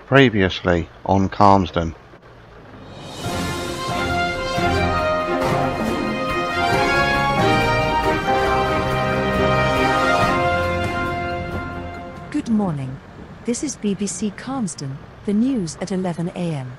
Previously on Calmsden. Good morning. This is BBC Calmsden, the news at 11 AM.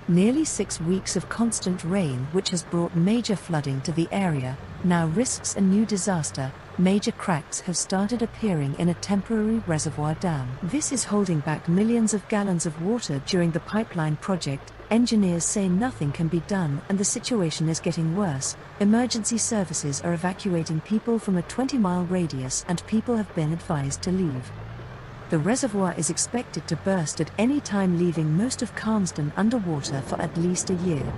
Nearly 6 weeks of constant rain which has brought major flooding to the area, now risks a new disaster. Major cracks have started appearing in a temporary reservoir dam. This is holding back millions of gallons of water during the pipeline project. Engineers say nothing can be done and the situation is getting worse. Emergency services are evacuating people from a 20-mile radius and people have been advised to leave. The reservoir is expected to burst at any time, leaving most of Calmsden underwater for at least a year.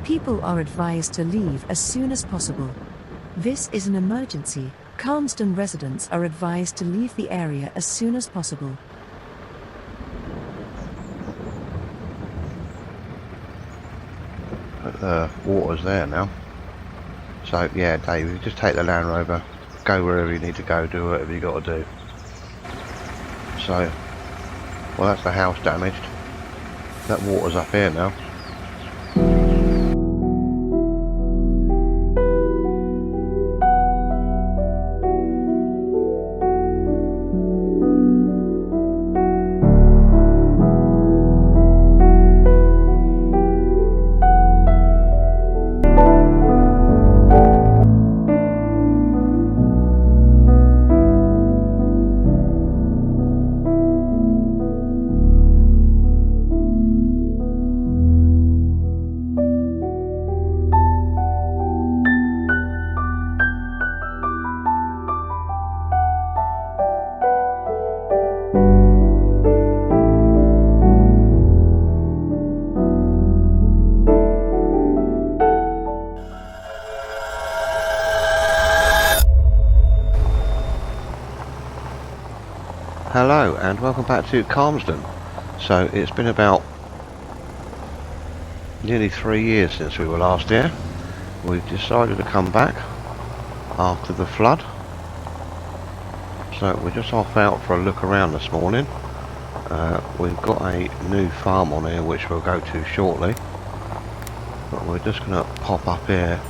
People are advised to leave as soon as possible. This is an emergency. Calmsden residents are advised to leave the area as soon as possible. The water's there now. So yeah, Dave, you just take the Land Rover, go wherever you need to go, do whatever you got to do. So, well, that's the house damaged. That water's up here now. Hello and welcome back to Calmsden. So it's been about nearly 3 years since we were last here. We've decided to come back after the flood. So we're just off out for a look around this morning. We've got a new farm on here which we'll go to shortly. But we're just going to pop up here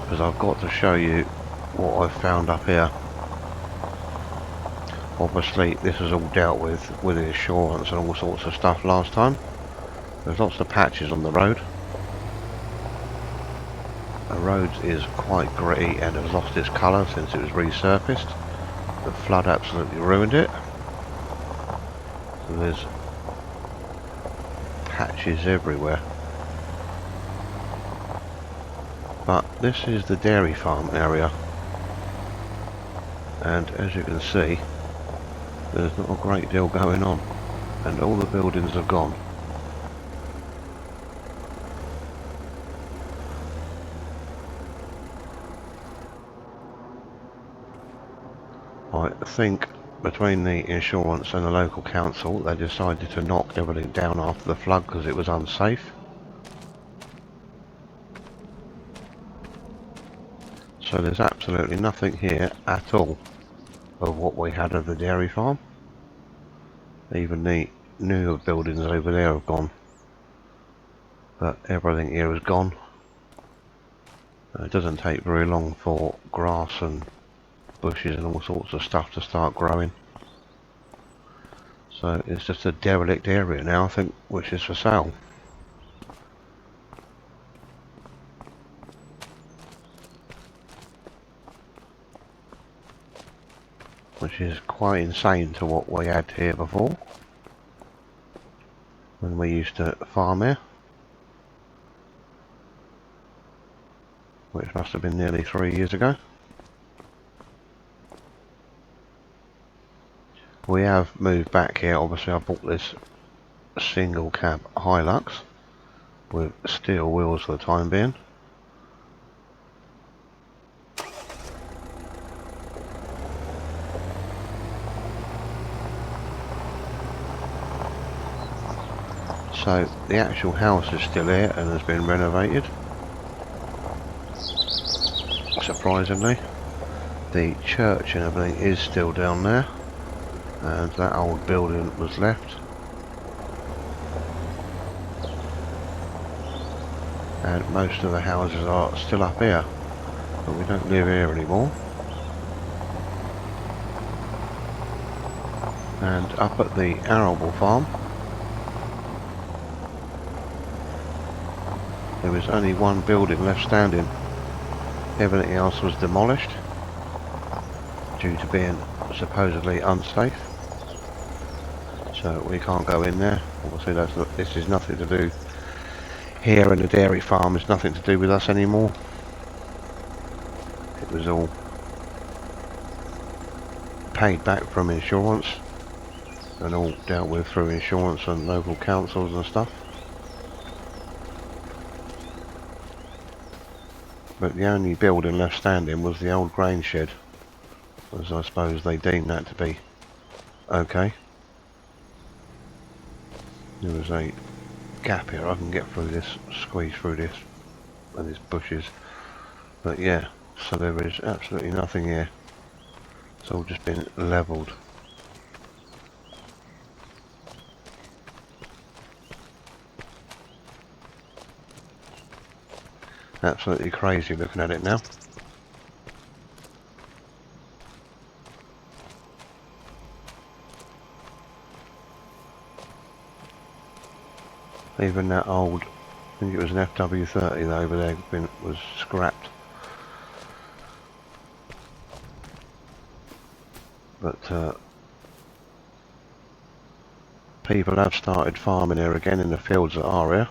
because I've got to show you what I've found up here. Obviously this is all dealt with the insurance and all sorts of stuff last time. There's lots of patches on the road. The road is quite gritty and has lost its colour since it was resurfaced. The flood absolutely ruined it. So there's patches everywhere. But this is the dairy farm area. And as you can see, there's not a great deal going on, and all the buildings have gone. I think between the insurance and the local council, they decided to knock everything down after the flood because it was unsafe. So there's absolutely nothing here at all of what we had of the dairy farm. Even the newer buildings over there have gone, but everything here is gone. It doesn't take very long for grass and bushes and all sorts of stuff to start growing. So it's just a derelict area now, I think, which is for sale. Which is quite insane to what we had here before, when we used to farm here, which must have been nearly 3 years ago. We have moved back here. Obviously I bought this single cab Hilux with steel wheels for the time being. So the actual house is still here and has been renovated, surprisingly. The church and everything is still down there, and that old building was left. and most of the houses are still up here, but we don't live here anymore. And up at the arable farm, there was only one building left standing. Everything else was demolished due to being supposedly unsafe. So we can't go in there. Obviously this is nothing to do here in the dairy farm. It's nothing to do with us anymore. It was all paid back from insurance and all dealt with through insurance and local councils and stuff. But the only building left standing was the old grain shed, as I suppose they deemed that to be okay. There was a gap here. I can get through this, squeeze through this, and there's bushes. But yeah, so there is absolutely nothing here. It's all just been levelled. Absolutely crazy looking at it now. Even that old, I think it was an FW30 that over there was scrapped. But people have started farming here again in the fields that are here.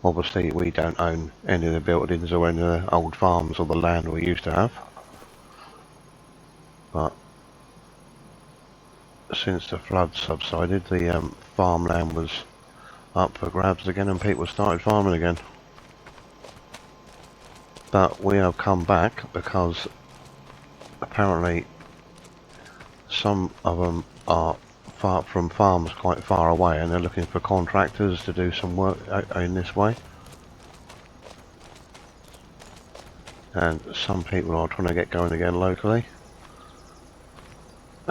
Obviously we don't own any of the buildings or any of the old farms or the land we used to have. But since the floods subsided, the farmland was up for grabs again and people started farming again. But we have come back because apparently some of them are far from farms quite far away and they're looking for contractors to do some work in this way. And some people are trying to get going again locally.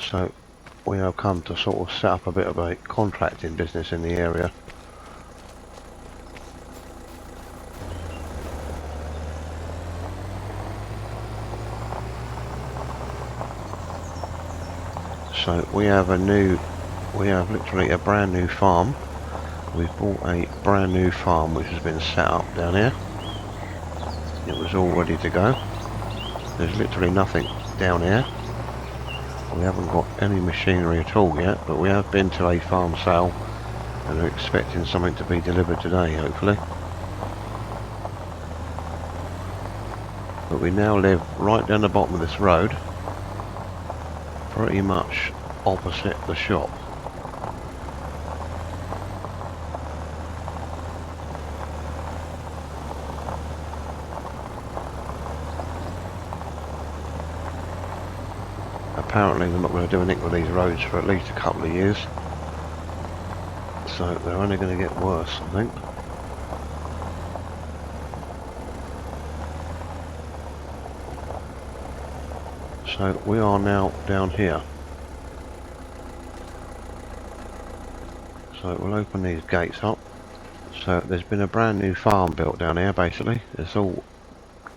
So we have come to sort of set up a bit of a contracting business in the area. So we have literally a brand new farm. We've bought a brand new farm which has been set up down here. It was all ready to go. There's literally nothing down here. We haven't got any machinery at all yet, but we have been to a farm sale and are expecting something to be delivered today, hopefully. But we now live right down the bottom of this road, pretty much opposite the shop. Apparently they're not going to do anything with these roads for at least a couple of years, so they're only going to get worse, I think. So we are now down here. So we'll open these gates up. So there's been a brand new farm built down here basically. It's all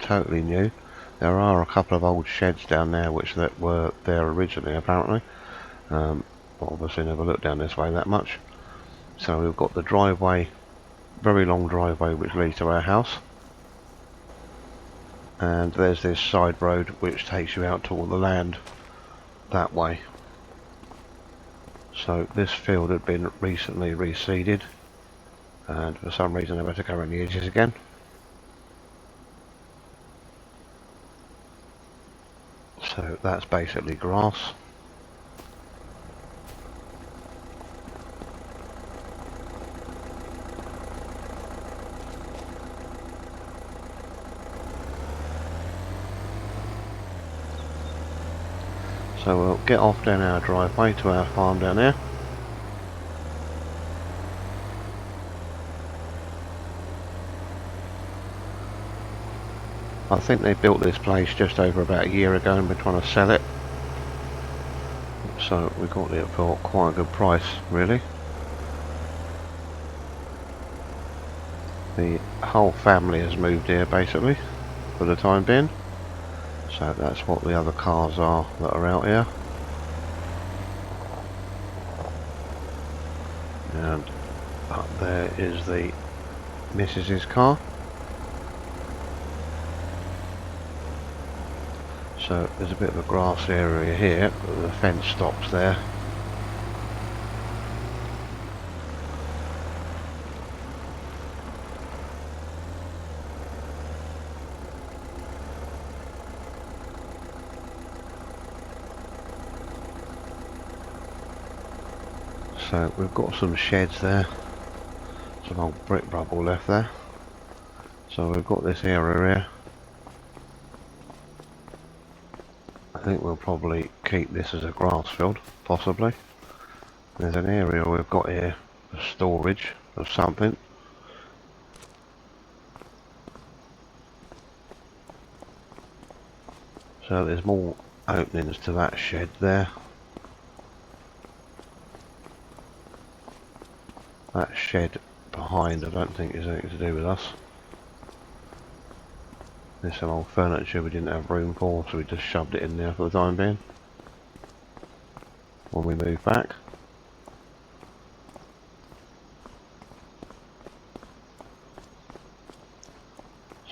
totally new. There are a couple of old sheds down there which were there originally apparently. Obviously never looked down this way that much. So we've got the driveway, very long driveway which leads to our house. And there's this side road which takes you out to all the land that way. So this field had been recently reseeded and for some reason I've had to go around the edges again. So that's basically grass. So we'll get off down our driveway to our farm down there. I think they built this place just over about a year ago and been trying to sell it. So we got it for quite a good price, really. The whole family has moved here basically for the time being. So that's what the other cars are that are out here. And up there is the Mrs.'s car. So there's a bit of a grass area here, but the fence stops there. So we've got some sheds there, some old brick rubble left there. So we've got this area here. I think we'll probably keep this as a grass field, possibly. There's an area we've got here for storage of something. So there's more openings to that shed there. That shed behind I don't think is anything to do with us. There's some old furniture we didn't have room for, so we just shoved it in there for the time being when we move back.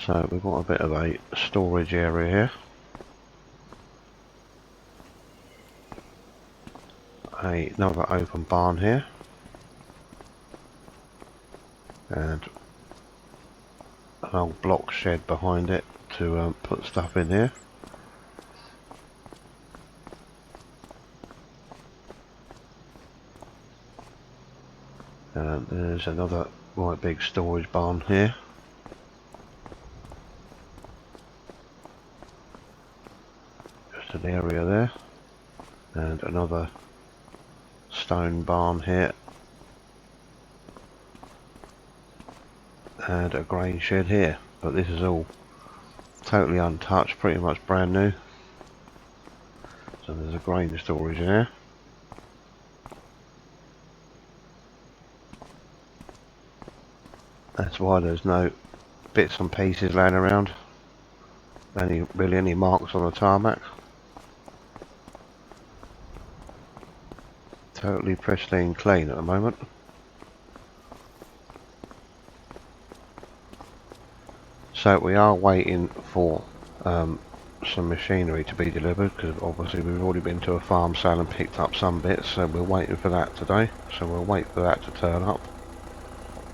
So we've got a bit of a storage area here. Another open barn here. And an old block shed behind it to put stuff in here. And there's another quite big storage barn here. Just an area there. And another stone barn here. And a grain shed here, but this is all totally untouched, pretty much brand new. So there's a grain storage in here. That's why there's no bits and pieces laying around, really any marks on the tarmac. Totally pristine clean at the moment. So we are waiting for some machinery to be delivered, because obviously we've already been to a farm sale and picked up some bits, so we're waiting for that today. So we'll wait for that to turn up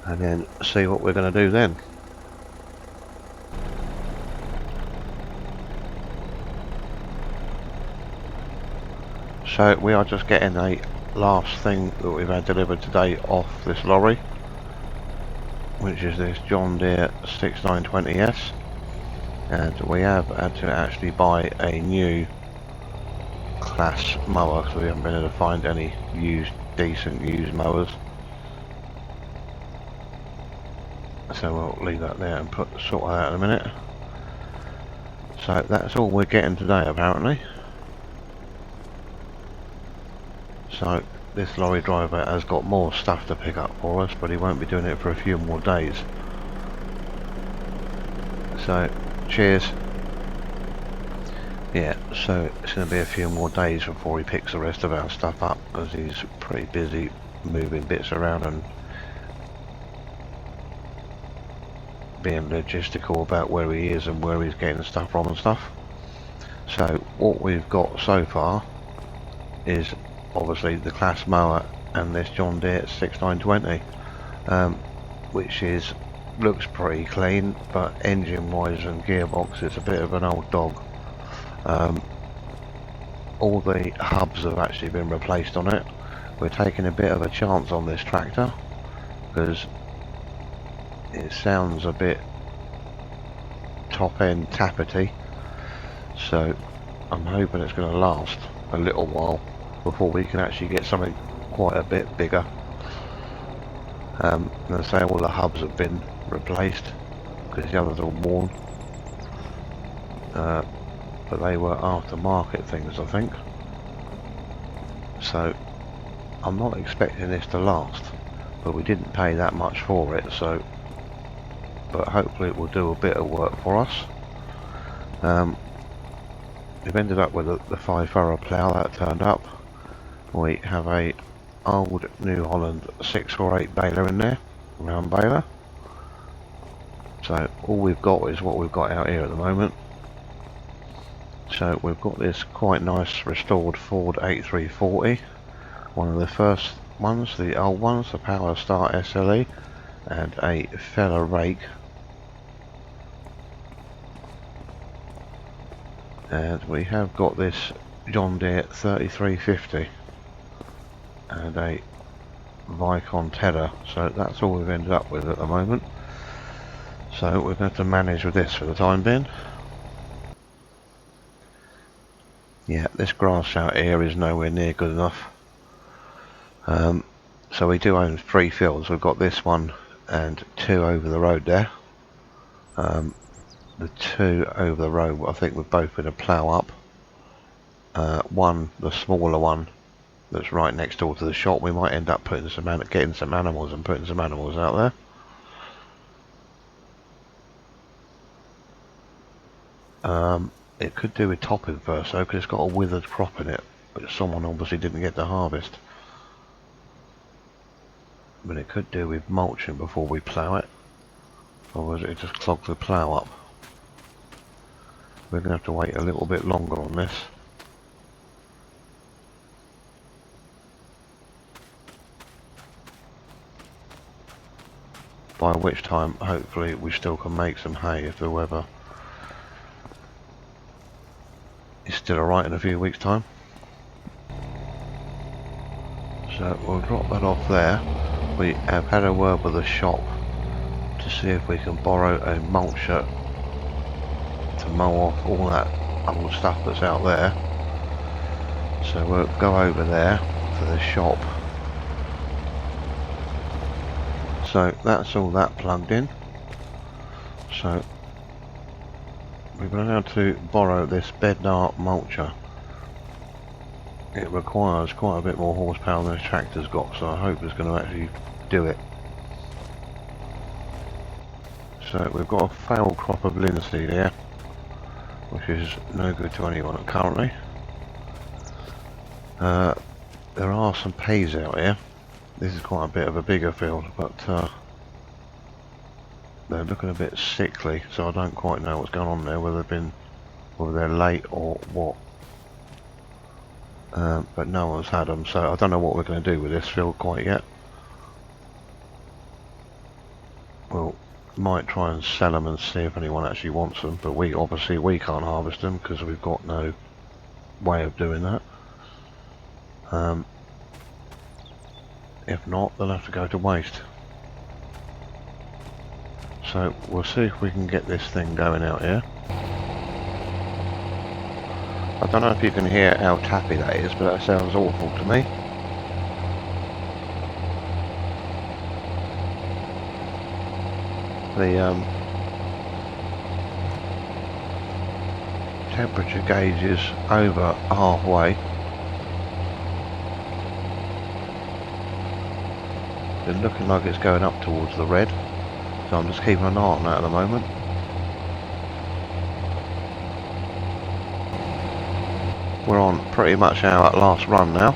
and then see what we're going to do then. So we are just getting a last thing that we've had delivered today off this lorry, which is this John Deere 6920S, and we have had to actually buy a new class mower because we haven't been able to find any decent used mowers. So we'll leave that there and sort that out in a minute. So that's all we're getting today apparently. So this lorry driver has got more stuff to pick up for us, but he won't be doing it for a few more days. So cheers. Yeah, so it's going to be a few more days before he picks the rest of our stuff up, as he's pretty busy moving bits around and being logistical about where he is and where he's getting stuff from and stuff. So what we've got so far is obviously the class mower and this John Deere 6920, which looks pretty clean, but engine wise and gearbox it's a bit of an old dog. All the hubs have actually been replaced on it. We're taking a bit of a chance on this tractor because it sounds a bit top end tappety, so I'm hoping it's going to last a little while before we can actually get something quite a bit bigger. As I say, all the hubs have been replaced because the others are worn, but they were aftermarket things I think, so I'm not expecting this to last, but we didn't pay that much for it, so but hopefully it will do a bit of work for us. We've ended up with the 5-furrow plough that turned up. We have a old New Holland 648 baler in there, round baler. So all we've got is what we've got out here at the moment. So we've got this quite nice restored Ford 8340, one of the first ones, the old ones, the Power Star SLE, and a Feller rake. And we have got this John Deere 3350 and a Vicon Tedder, so that's all we've ended up with at the moment. So we're going to have to manage with this for the time being. Yeah, this grass out here is nowhere near good enough. So we do own 3 fields. We've got this one and 2 over the road there. The 2 over the road, I think we're both going to plough up. One, the smaller one, that's right next door to the shop, we might end up putting getting some animals and putting some animals out there. It could do with topping first though, because it's got a withered crop in it, which someone obviously didn't get to harvest. But it could do with mulching before we plough it, or it just clogs the plough up. We're going to have to wait a little bit longer on this. By which time, hopefully, we still can make some hay if the weather is still alright in a few weeks' time. So we'll drop that off there. We have had a word with the shop to see if we can borrow a mulcher to mow off all that old stuff that's out there. So we'll go over there to the shop. So that's all that plugged in. So we've been able to borrow this Bednar mulcher. It requires quite a bit more horsepower than this tractor's got, so I hope it's going to actually do it. So we've got a failed crop of linseed here, which is no good to anyone currently. There are some peas out here. This is quite a bit of a bigger field, but they're looking a bit sickly, so I don't quite know what's going on there, whether they're late or what. But no one's had them, so I don't know what we're going to do with this field quite yet. We'll might try and sell them and see if anyone actually wants them, but we can't harvest them because we've got no way of doing that. If not, they'll have to go to waste. So we'll see if we can get this thing going out here. I don't know if you can hear how tappy that is, but that sounds awful to me. The temperature gauge is over halfway. It's looking like it's going up towards the red, so I'm just keeping an eye on that at the moment. We're on pretty much our last run now.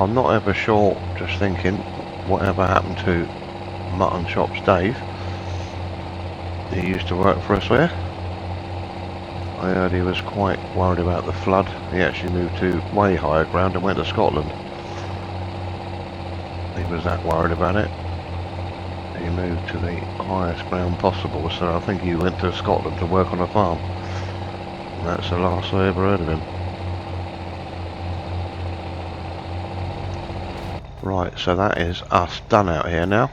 I'm not ever sure, just thinking, whatever happened to Mutton Chops Dave. He used to work for us there. I heard he was quite worried about the flood. He actually moved to way higher ground and went to Scotland. He was that worried about it. He moved to the highest ground possible, so I think he went to Scotland to work on a farm. And that's the last I ever heard of him. Right, so that is us done out here now.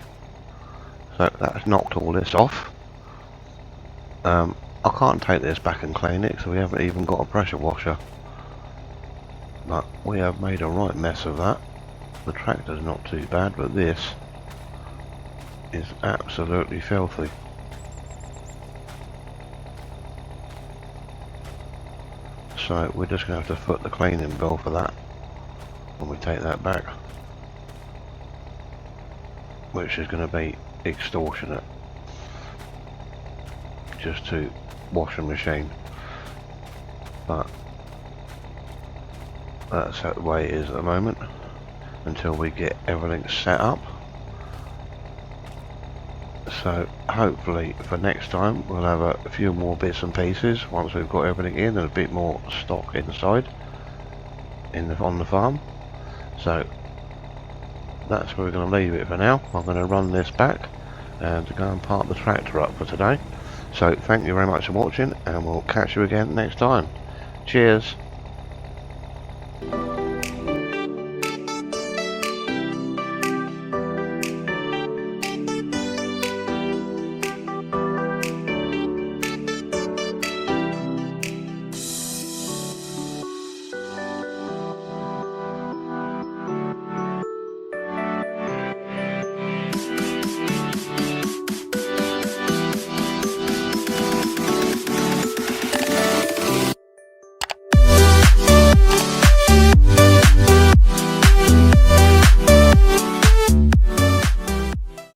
So that's knocked all this off. I can't take this back and clean it, so we haven't even got a pressure washer. But we have made a right mess of that. The tractor's not too bad, but this is absolutely filthy. So we're just going to have to foot the cleaning bill for that when we take that back. which is going to be extortionate just to wash a machine, but that's the way it is at the moment until we get everything set up. So hopefully for next time we'll have a few more bits and pieces once we've got everything in and a bit more stock inside on the farm. So that's where we're going to leave it for now. I'm going to run this back and go and park the tractor up for today. So thank you very much for watching, and we'll catch you again next time. Cheers.